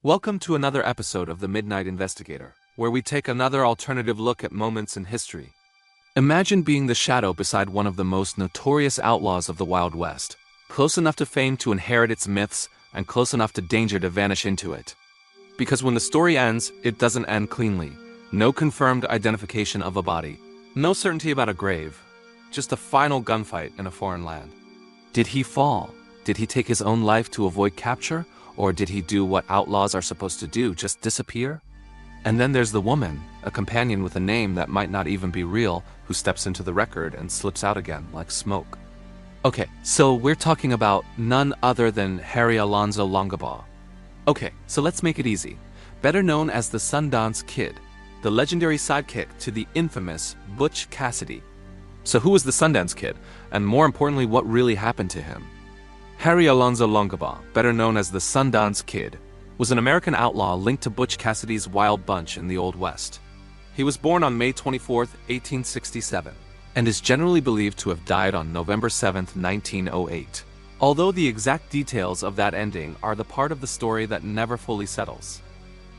Welcome to another episode of the Midnight Investigator, where we take another alternative look at moments in history. Imagine being the shadow beside one of the most notorious outlaws of the Wild West, close enough to fame to inherit its myths and close enough to danger to vanish into it. Because when the story ends, it doesn't end cleanly. No confirmed identification of a body, no certainty about a grave, just a final gunfight in a foreign land. Did he fall? Did he take his own life to avoid capture? Or did he do what outlaws are supposed to do, just disappear? And then there's the woman, a companion with a name that might not even be real, who steps into the record and slips out again like smoke. Okay, so we're talking about none other than Harry Alonzo Longabaugh. Okay, so let's make it easy. Better known as the Sundance Kid, the legendary sidekick to the infamous Butch Cassidy. So who was the Sundance Kid? And more importantly, what really happened to him? Harry Alonzo Longabaugh, better known as the Sundance Kid, was an American outlaw linked to Butch Cassidy's Wild Bunch in the Old West. He was born on May 24, 1867, and is generally believed to have died on November 7, 1908. Although the exact details of that ending are the part of the story that never fully settles.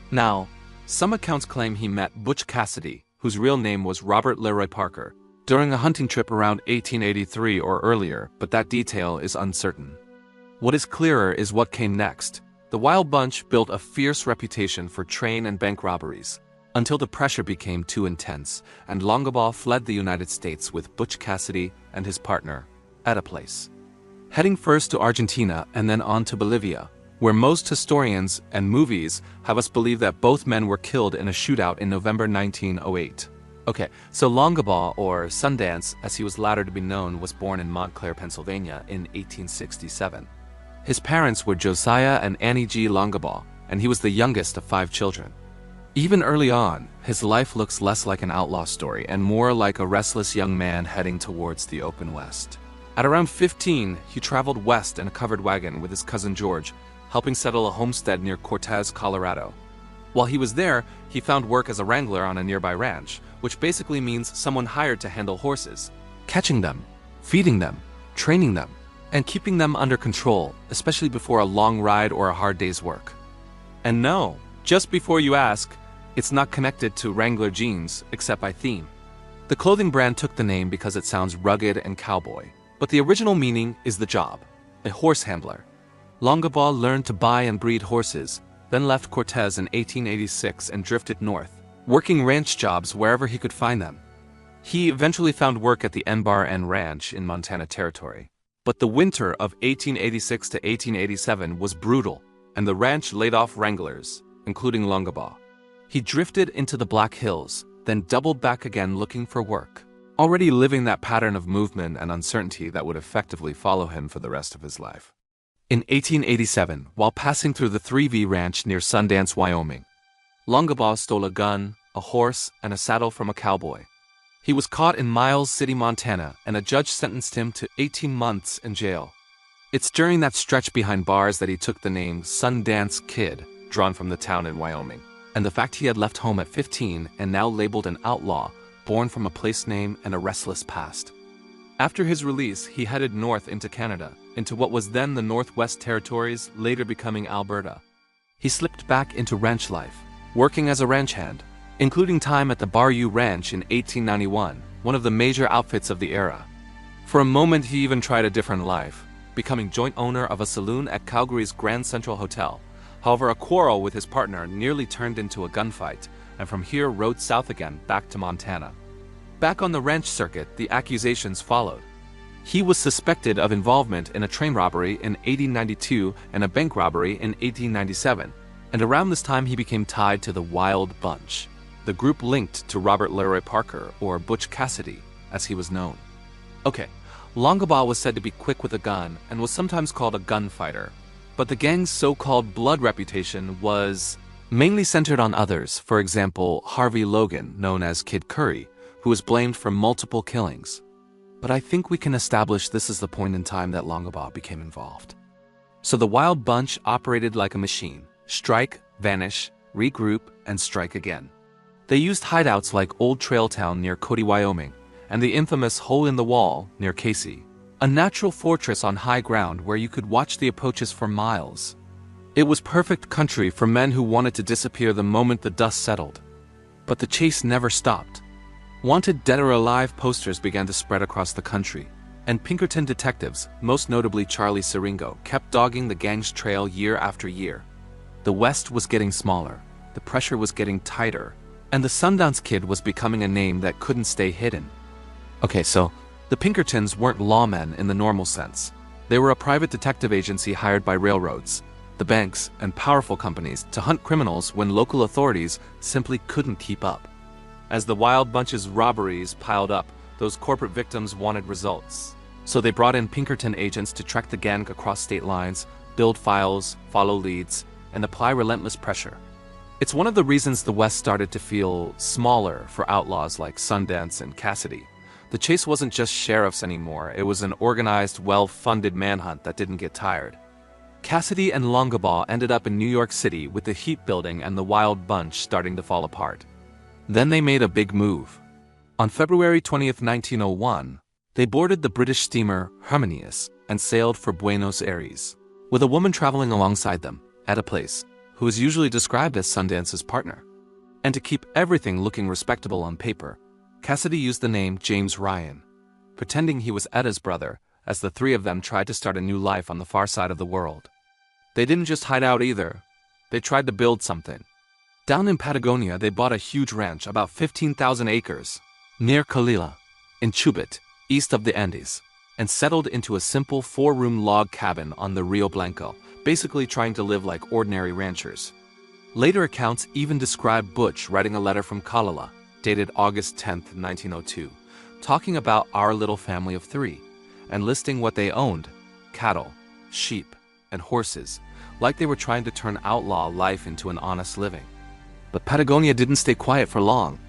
Now, some accounts claim he met Butch Cassidy, whose real name was Robert Leroy Parker, during a hunting trip around 1883 or earlier, but that detail is uncertain. What is clearer is what came next. The Wild Bunch built a fierce reputation for train and bank robberies, until the pressure became too intense, and Longabaugh fled the United States with Butch Cassidy and his partner, Etta Place. Heading first to Argentina and then on to Bolivia, where most historians and movies have us believe that both men were killed in a shootout in November 1908. Okay, so Longabaugh, or Sundance as he was later to be known, was born in Montclair, Pennsylvania in 1867. His parents were Josiah and Annie G. Longabaugh, and he was the youngest of 5 children. Even early on, his life looks less like an outlaw story and more like a restless young man heading towards the open West. At around 15, he traveled west in a covered wagon with his cousin George, helping settle a homestead near Cortez, Colorado. While he was there, he found work as a wrangler on a nearby ranch, which basically means someone hired to handle horses, catching them, feeding them, training them, and keeping them under control, especially before a long ride or a hard day's work. And no, just before you ask, it's not connected to Wrangler jeans, except by theme. The clothing brand took the name because it sounds rugged and cowboy, but the original meaning is the job, a horse handler. Longabaugh learned to buy and breed horses, then left Cortez in 1886 and drifted north, working ranch jobs wherever he could find them. He eventually found work at the N Ranch in Montana Territory. But the winter of 1886 to 1887 was brutal, and the ranch laid off wranglers, including Longabaugh. He drifted into the Black Hills, then doubled back again looking for work, already living that pattern of movement and uncertainty that would effectively follow him for the rest of his life. In 1887, while passing through the 3V Ranch near Sundance, Wyoming, Longabaugh stole a gun, a horse, and a saddle from a cowboy. He was caught in Miles City, Montana, and a judge sentenced him to 18 months in jail. It's during that stretch behind bars that he took the name Sundance Kid, drawn from the town in Wyoming, and the fact he had left home at 15 and now labeled an outlaw, born from a place name and a restless past. After his release, he headed north into Canada, into what was then the Northwest Territories, later becoming Alberta. He slipped back into ranch life, working as a ranch hand, including time at the Bayou Ranch in 1891, one of the major outfits of the era. For a moment, he even tried a different life, becoming joint owner of a saloon at Calgary's Grand Central Hotel. However, a quarrel with his partner nearly turned into a gunfight, and from here rode south again back to Montana. Back on the ranch circuit, the accusations followed. He was suspected of involvement in a train robbery in 1892 and a bank robbery in 1897, and around this time he became tied to the Wild Bunch, the group linked to Robert Leroy Parker, or Butch Cassidy, as he was known. Okay, Longabaugh was said to be quick with a gun and was sometimes called a gunfighter, but the gang's so-called blood reputation was mainly centered on others, for example, Harvey Logan, known as Kid Curry, who was blamed for multiple killings. But I think we can establish this is the point in time that Longabaugh became involved. So the Wild Bunch operated like a machine: strike, vanish, regroup, and strike again. They used hideouts like Old Trail Town near Cody, Wyoming, and the infamous Hole in the Wall near Casey, a natural fortress on high ground where you could watch the approaches for miles. It was perfect country for men who wanted to disappear the moment the dust settled. But the chase never stopped. Wanted dead or alive posters began to spread across the country, and Pinkerton detectives, most notably Charlie Siringo, kept dogging the gang's trail year after year. The West was getting smaller, the pressure was getting tighter, and the Sundance Kid was becoming a name that couldn't stay hidden. Okay, so the Pinkertons weren't lawmen in the normal sense. They were a private detective agency hired by railroads, the banks, and powerful companies to hunt criminals when local authorities simply couldn't keep up. As the Wild Bunch's robberies piled up, those corporate victims wanted results. So they brought in Pinkerton agents to track the gang across state lines, build files, follow leads, and apply relentless pressure. It's one of the reasons the West started to feel smaller for outlaws like Sundance and Cassidy. The chase wasn't just sheriffs anymore, it was an organized, well-funded manhunt that didn't get tired. Cassidy and Longabaugh ended up in New York City with the heat building and the Wild Bunch starting to fall apart. Then they made a big move. On February 20th, 1901, they boarded the British steamer Harmonious and sailed for Buenos Aires, with a woman traveling alongside them, Etta Place, who is usually described as Sundance's partner. And to keep everything looking respectable on paper, Cassidy used the name James Ryan, pretending he was Etta's brother, as the three of them tried to start a new life on the far side of the world. They didn't just hide out either, they tried to build something. Down in Patagonia, they bought a huge ranch, about 15,000 acres, near Calila, in Chubut, east of the Andes, and settled into a simple 4-room log cabin on the Rio Blanco, basically trying to live like ordinary ranchers. Later accounts even describe Butch writing a letter from Calila, dated August 10, 1902, talking about our little family of 3, and listing what they owned: cattle, sheep, and horses, like they were trying to turn outlaw life into an honest living. But Patagonia didn't stay quiet for long.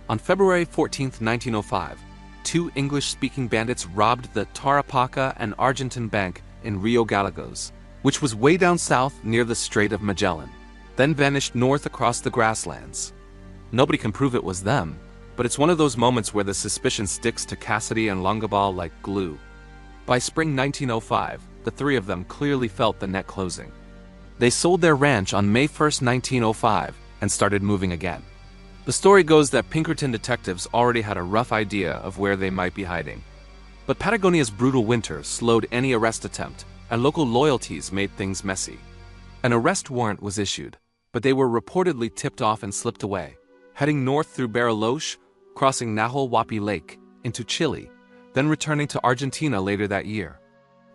On February 14, 1905, 2 English-speaking bandits robbed the Tarapaca and Argentine Bank in Rio Gallegos, which was way down south near the Strait of Magellan, then vanished north across the grasslands. Nobody can prove it was them, but it's one of those moments where the suspicion sticks to Cassidy and Longabaugh like glue. By spring 1905, the 3 of them clearly felt the net closing. They sold their ranch on May 1, 1905, and started moving again. The story goes that Pinkerton detectives already had a rough idea of where they might be hiding. But Patagonia's brutal winter slowed any arrest attempt, and local loyalties made things messy. An arrest warrant was issued, but they were reportedly tipped off and slipped away, heading north through Bariloche, crossing Nahuel Lake, into Chile, then returning to Argentina later that year.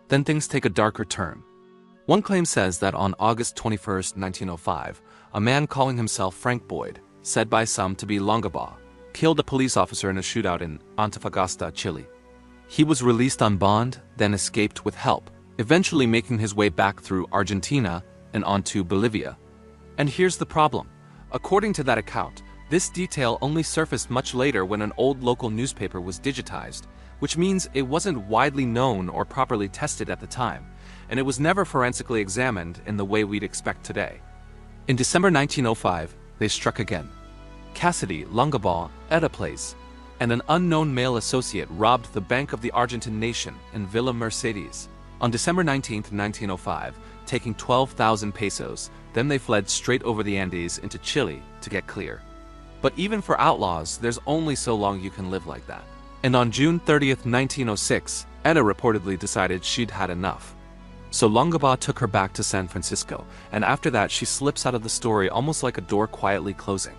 Then things take a darker turn. One claim says that on August 21, 1905, a man calling himself Frank Boyd, said by some to be Longabaugh, killed a police officer in a shootout in Antofagasta, Chile. He was released on bond, then escaped with help, eventually making his way back through Argentina and onto Bolivia. And here's the problem. According to that account, this detail only surfaced much later when an old local newspaper was digitized, which means it wasn't widely known or properly tested at the time, and it was never forensically examined in the way we'd expect today. In December 1905, they struck again. Cassidy, Longabaugh, Etta Place, and an unknown male associate robbed the Bank of the Argentine Nation in Villa Mercedes on December 19, 1905, taking 12,000 pesos. Then they fled straight over the Andes into Chile to get clear. But even for outlaws, there's only so long you can live like that. And on June 30, 1906, Etta reportedly decided she'd had enough. So Longabaugh took her back to San Francisco, and after that she slips out of the story almost like a door quietly closing.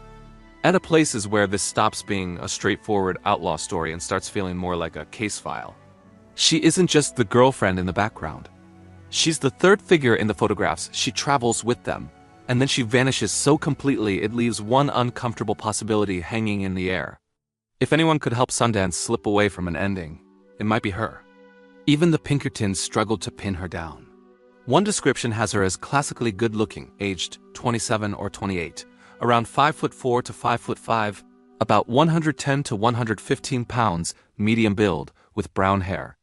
Etta Place is where this stops being a straightforward outlaw story and starts feeling more like a case file. She isn't just the girlfriend in the background. She's the third figure in the photographs. She travels with them, and then she vanishes so completely it leaves one uncomfortable possibility hanging in the air. If anyone could help Sundance slip away from an ending, it might be her. Even the Pinkertons struggled to pin her down. One description has her as classically good-looking, aged 27 or 28, around 5'4" to 5'5", about 110 to 115 pounds, medium build, with brown hair.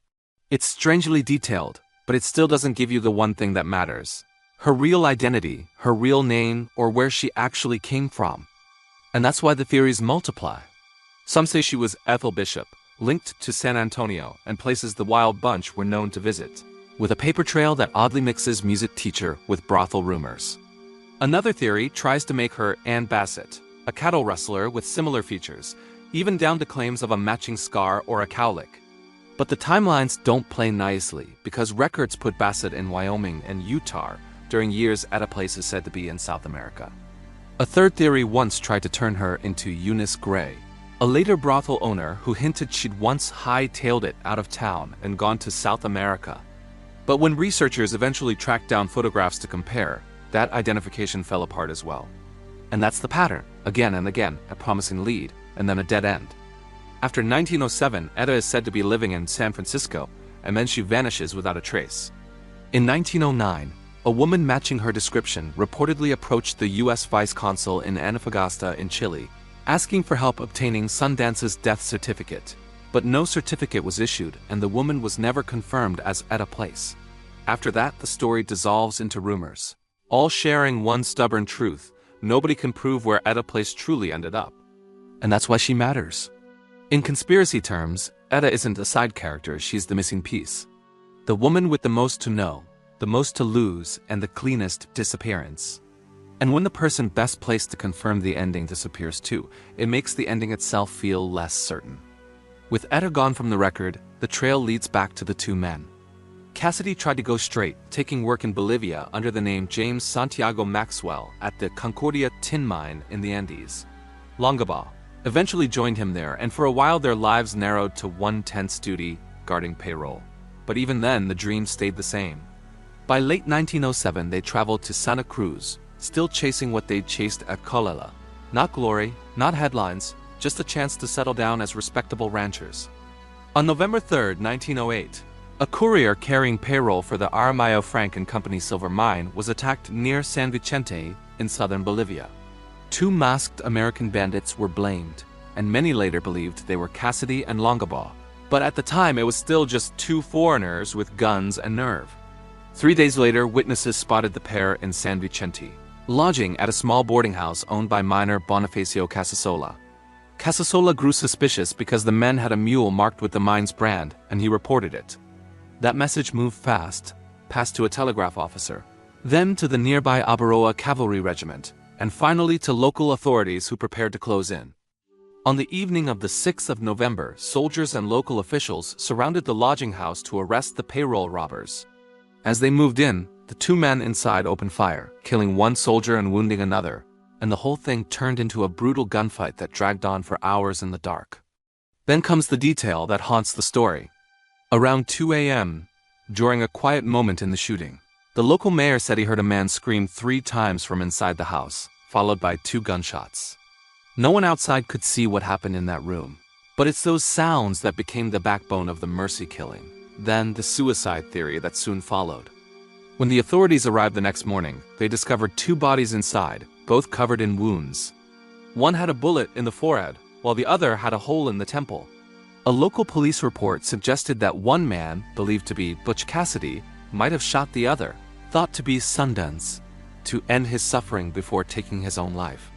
It's strangely detailed, but it still doesn't give you the one thing that matters: her real identity, her real name, or where she actually came from. And that's why the theories multiply. Some say she was Ethel Bishop, linked to San Antonio and places the Wild Bunch were known to visit. with a paper trail that oddly mixes music teacher with brothel rumors. Another theory tries to make her Ann Bassett, a cattle rustler with similar features, even down to claims of a matching scar or a cowlick. But the timelines don't play nicely because records put Bassett in Wyoming and Utah during years Etta Place is said to be in South America. A third theory once tried to turn her into Eunice Gray, a later brothel owner who hinted she'd once high-tailed it out of town and gone to South America. But when researchers eventually tracked down photographs to compare, that identification fell apart as well. And that's the pattern, again and again, a promising lead, and then a dead end. After 1907, Etta is said to be living in San Francisco, and then she vanishes without a trace. In 1909, a woman matching her description reportedly approached the U.S. vice consul in Antofagasta in Chile, asking for help obtaining Sundance's death certificate. But no certificate was issued, and the woman was never confirmed as Etta Place. After that, the story dissolves into rumors, all sharing one stubborn truth: nobody can prove where Etta Place truly ended up. And that's why she matters. In conspiracy terms, Etta isn't a side character, she's the missing piece. The woman with the most to know, the most to lose, and the cleanest disappearance. And when the person best placed to confirm the ending disappears too, it makes the ending itself feel less certain. With Etta gone from the record, the trail leads back to the two men. Cassidy tried to go straight, taking work in Bolivia under the name James Santiago Maxwell at the Concordia tin mine in the Andes. Longabaugh eventually joined him there, and for a while their lives narrowed to one tense duty: guarding payroll. But even then, the dream stayed the same. By late 1907, they traveled to Santa Cruz, still chasing what they'd chased at Colella. Not glory, not headlines, just a chance to settle down as respectable ranchers. On November 3, 1908, a courier carrying payroll for the Aramayo Frank and Company silver mine was attacked near San Vicente in southern Bolivia. Two masked American bandits were blamed, and many later believed they were Cassidy and Longabaugh. But at the time, it was still just two foreigners with guns and nerve. 3 days later, witnesses spotted the pair in San Vicente, lodging at a small boarding house owned by miner Bonifacio Casasola. Casasola grew suspicious because the men had a mule marked with the mine's brand, and he reported it. That message moved fast, passed to a telegraph officer, then to the nearby Abaroa Cavalry Regiment, and finally to local authorities who prepared to close in. On the evening of the 6th of November, soldiers and local officials surrounded the lodging house to arrest the payroll robbers. As they moved in, the two men inside opened fire, killing one soldier and wounding another, and the whole thing turned into a brutal gunfight that dragged on for hours in the dark. Then comes the detail that haunts the story. Around 2 a.m., during a quiet moment in the shooting, the local mayor said he heard a man scream 3 times from inside the house, followed by 2 gunshots. No one outside could see what happened in that room, but it's those sounds that became the backbone of the mercy killing, then the suicide theory that soon followed. When the authorities arrived the next morning, they discovered 2 bodies inside, both covered in wounds. One had a bullet in the forehead, while the other had a hole in the temple. A local police report suggested that one man, believed to be Butch Cassidy, might have shot the other, thought to be Sundance, to end his suffering before taking his own life.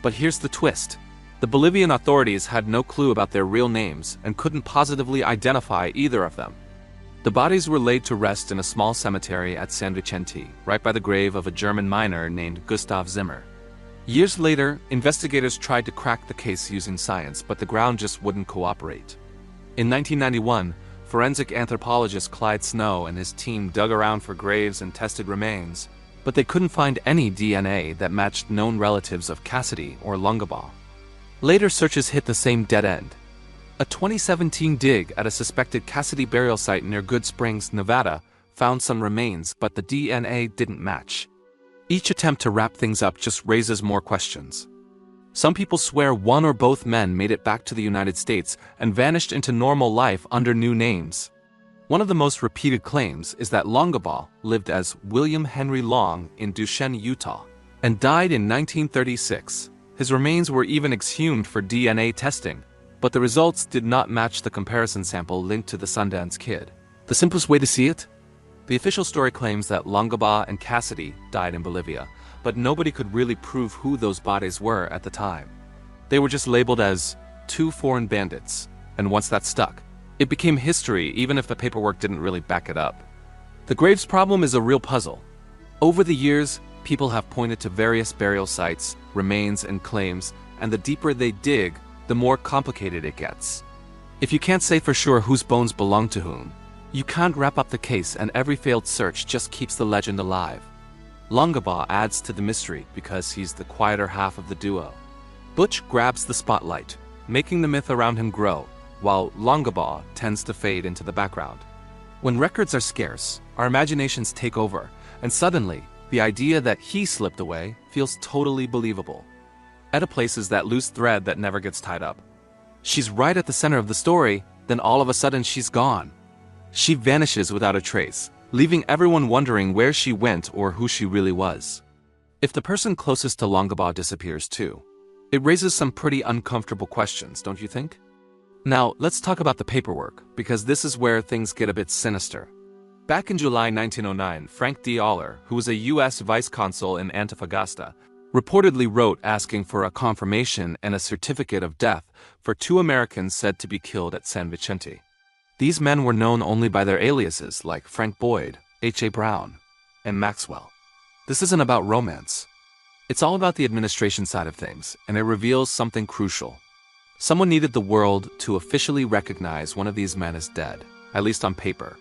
But here's the twist. The Bolivian authorities had no clue about their real names and couldn't positively identify either of them. The bodies were laid to rest in a small cemetery at San Vicente, right by the grave of a German miner named Gustav Zimmer. Years later, investigators tried to crack the case using science, but the ground just wouldn't cooperate. In 1991, forensic anthropologist Clyde Snow and his team dug around for graves and tested remains, but they couldn't find any DNA that matched known relatives of Cassidy or Longabaugh. Later searches hit the same dead end. A 2017 dig at a suspected Cassidy burial site near Good Springs, Nevada, found some remains, but the DNA didn't match. Each attempt to wrap things up just raises more questions. Some people swear one or both men made it back to the United States and vanished into normal life under new names. One of the most repeated claims is that Longabaugh lived as William Henry Long in Duchenne, Utah, and died in 1936. His remains were even exhumed for DNA testing, but the results did not match the comparison sample linked to the Sundance Kid. The simplest way to see it? The official story claims that Longabaugh and Cassidy died in Bolivia, but nobody could really prove who those bodies were at the time. They were just labeled as 2 foreign bandits, and once that stuck, it became history even if the paperwork didn't really back it up. The graves problem is a real puzzle. Over the years, people have pointed to various burial sites, remains, and claims, and the deeper they dig, the more complicated it gets. If you can't say for sure whose bones belong to whom, you can't wrap up the case, and every failed search just keeps the legend alive. Longabaugh adds to the mystery because he's the quieter half of the duo. Butch grabs the spotlight, making the myth around him grow, while Longabaugh tends to fade into the background. When records are scarce, our imaginations take over, and suddenly, the idea that he slipped away feels totally believable. Etta Place is that loose thread that never gets tied up. She's right at the center of the story, then all of a sudden she's gone. She vanishes without a trace, leaving everyone wondering where she went or who she really was. If the person closest to Longabaugh disappears too, it raises some pretty uncomfortable questions, don't you think? Now, let's talk about the paperwork, because this is where things get a bit sinister. Back in July 1909, Frank D. Aller, who was a U.S. vice consul in Antofagasta, reportedly wrote asking for a confirmation and a certificate of death for 2 Americans said to be killed at San Vicente. These men were known only by their aliases like Frank Boyd, H.A. Brown, and Maxwell. This isn't about romance. It's all about the administration side of things, and it reveals something crucial. Someone needed the world to officially recognize one of these men as dead, at least on paper.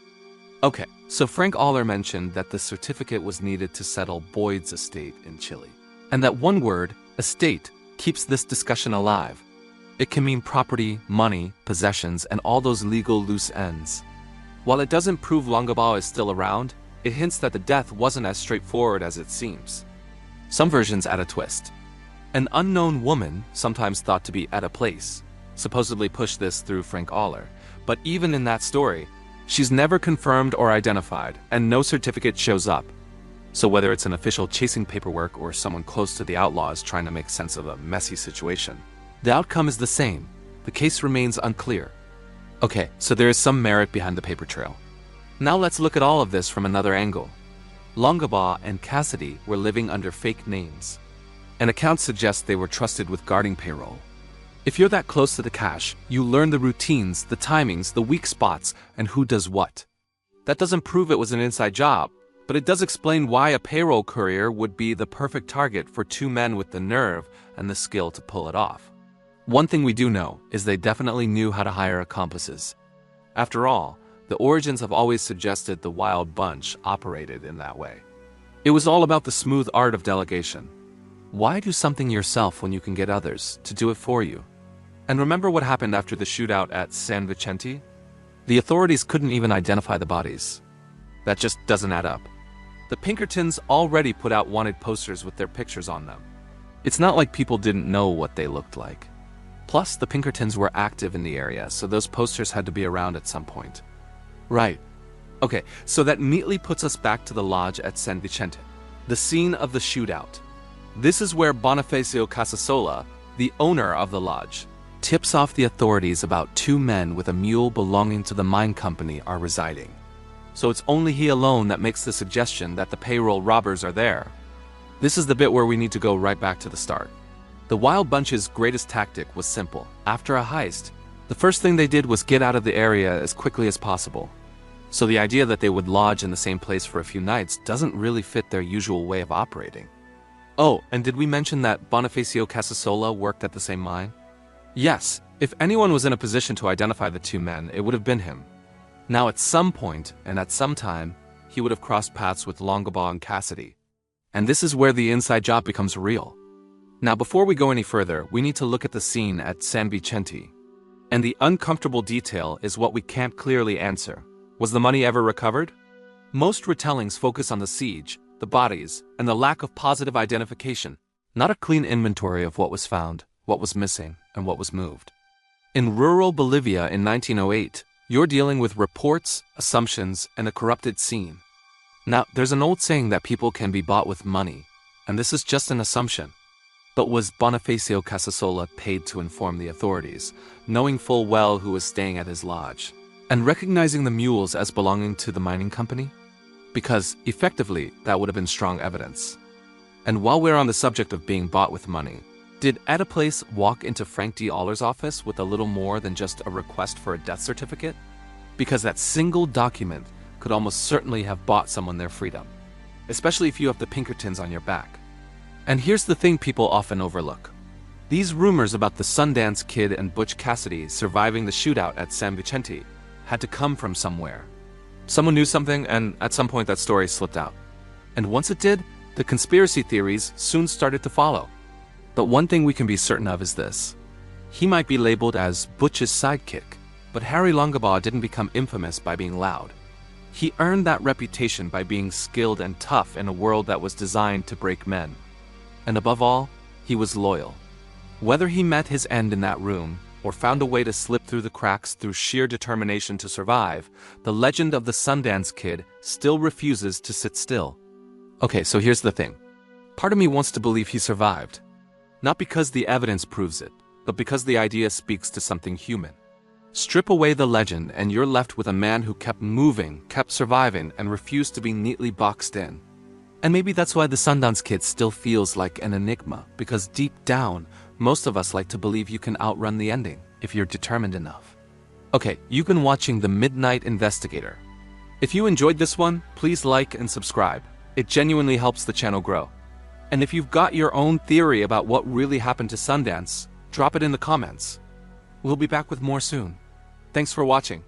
Okay, so Frank Aller mentioned that the certificate was needed to settle Boyd's estate in Chile. And that one word, estate, keeps this discussion alive. It can mean property, money, possessions, and all those legal loose ends. While it doesn't prove Longabaugh is still around, it hints that the death wasn't as straightforward as it seems. Some versions add a twist. An unknown woman, sometimes thought to be Etta Place, supposedly pushed this through Frank Aller, but even in that story, she's never confirmed or identified, and no certificate shows up. So whether it's an official chasing paperwork or someone close to the outlaws trying to make sense of a messy situation, the outcome is the same. The case remains unclear. Okay, so there is some merit behind the paper trail. Now let's look at all of this from another angle. Longabaugh and Cassidy were living under fake names. An account suggests they were trusted with guarding payroll. If you're that close to the cash, you learn the routines, the timings, the weak spots, and who does what. That doesn't prove it was an inside job, but it does explain why a payroll courier would be the perfect target for 2 men with the nerve and the skill to pull it off. One thing we do know is they definitely knew how to hire accomplices. After all, the origins have always suggested the Wild Bunch operated in that way. It was all about the smooth art of delegation. Why do something yourself when you can get others to do it for you? And remember what happened after the shootout at San Vicente? The authorities couldn't even identify the bodies. That just doesn't add up. The Pinkertons already put out wanted posters with their pictures on them. It's not like people didn't know what they looked like. Plus, the Pinkertons were active in the area, so those posters had to be around at some point. Right. Okay, so that neatly puts us back to the lodge at San Vicente, the scene of the shootout. This is where Bonifacio Casasola, the owner of the lodge, tips off the authorities about 2 men with a mule belonging to the mine company are residing. So it's only he alone that makes the suggestion that the payroll robbers are there. This is the bit where we need to go right back to the start. The Wild Bunch's greatest tactic was simple. After a heist, the first thing they did was get out of the area as quickly as possible. So the idea that they would lodge in the same place for a few nights doesn't really fit their usual way of operating. Oh, and did we mention that Bonifacio Casasola worked at the same mine? Yes, if anyone was in a position to identify the 2 men, it would have been him. Now at some point, and at some time, he would have crossed paths with Longabaugh and Cassidy. And this is where the inside job becomes real. Now before we go any further, we need to look at the scene at San Vicente. And the uncomfortable detail is what we can't clearly answer. Was the money ever recovered? Most retellings focus on the siege, the bodies, and the lack of positive identification, not a clean inventory of what was found, what was missing, and what was moved. In rural Bolivia in 1908, you're dealing with reports, assumptions, and a corrupted scene. Now, there's an old saying that people can be bought with money, and this is just an assumption. But was Bonifacio Casasola paid to inform the authorities, knowing full well who was staying at his lodge, and recognizing the mules as belonging to the mining company? Because, effectively, that would have been strong evidence. And while we're on the subject of being bought with money, did Etta Place walk into Frank D. Aller's office with a little more than just a request for a death certificate? Because that single document could almost certainly have bought someone their freedom, especially if you have the Pinkertons on your back. And here's the thing people often overlook. These rumors about the Sundance Kid and Butch Cassidy surviving the shootout at San Vicente had to come from somewhere. Someone knew something, and at some point that story slipped out. And once it did, the conspiracy theories soon started to follow. But one thing we can be certain of is this. He might be labeled as Butch's sidekick, but Harry Longabaugh didn't become infamous by being loud. He earned that reputation by being skilled and tough in a world that was designed to break men. And above all, he was loyal. Whether he met his end in that room, or found a way to slip through the cracks through sheer determination to survive, the legend of the Sundance Kid still refuses to sit still. Okay, so here's the thing. Part of me wants to believe he survived. Not because the evidence proves it, but because the idea speaks to something human. Strip away the legend and you're left with a man who kept moving, kept surviving, and refused to be neatly boxed in. And maybe that's why the Sundance Kid still feels like an enigma, because deep down, most of us like to believe you can outrun the ending if you're determined enough. Okay, you've been watching The Midnight Investigator. If you enjoyed this one, please like and subscribe. It genuinely helps the channel grow. And if you've got your own theory about what really happened to Sundance, drop it in the comments. We'll be back with more soon. Thanks for watching.